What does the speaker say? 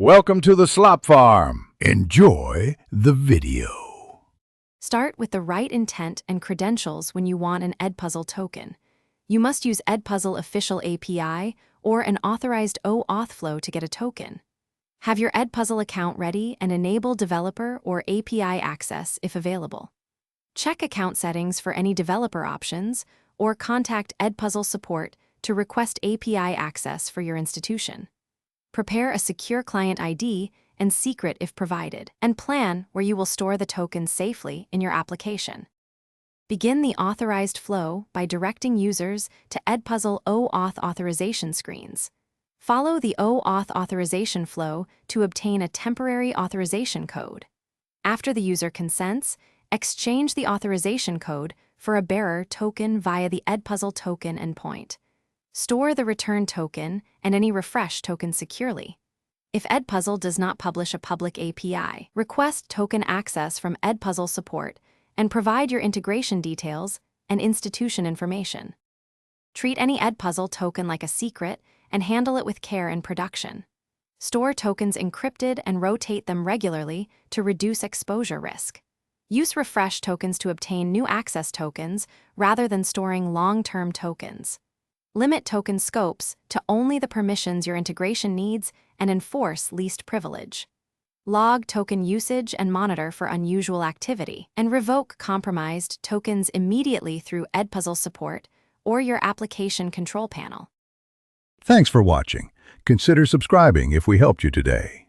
Welcome to the Slop Farm. Enjoy the video. Start with the right intent and credentials when you want an Edpuzzle token. You must use Edpuzzle official API or an authorized OAuth flow to get a token. Have your Edpuzzle account ready and enable developer or API access if available. Check account settings for any developer options or contact Edpuzzle support to request API access for your institution. Prepare a secure client ID and secret if provided, and plan where you will store the tokens safely in your application. Begin the authorized flow by directing users to Edpuzzle OAuth authorization screens. Follow the OAuth authorization flow to obtain a temporary authorization code. After the user consents, exchange the authorization code for a bearer token via the Edpuzzle token endpoint. Store the return token and any refresh token securely. If Edpuzzle does not publish a public API, request token access from Edpuzzle support and provide your integration details and institution information. Treat any Edpuzzle token like a secret and handle it with care in production. Store tokens encrypted and rotate them regularly to reduce exposure risk. Use refresh tokens to obtain new access tokens rather than storing long-term tokens. Limit token scopes to only the permissions your integration needs and enforce least privilege. Log token usage and monitor for unusual activity, and revoke compromised tokens immediately through Edpuzzle support or your application control panel. Thanks for watching. Consider subscribing if we helped you today.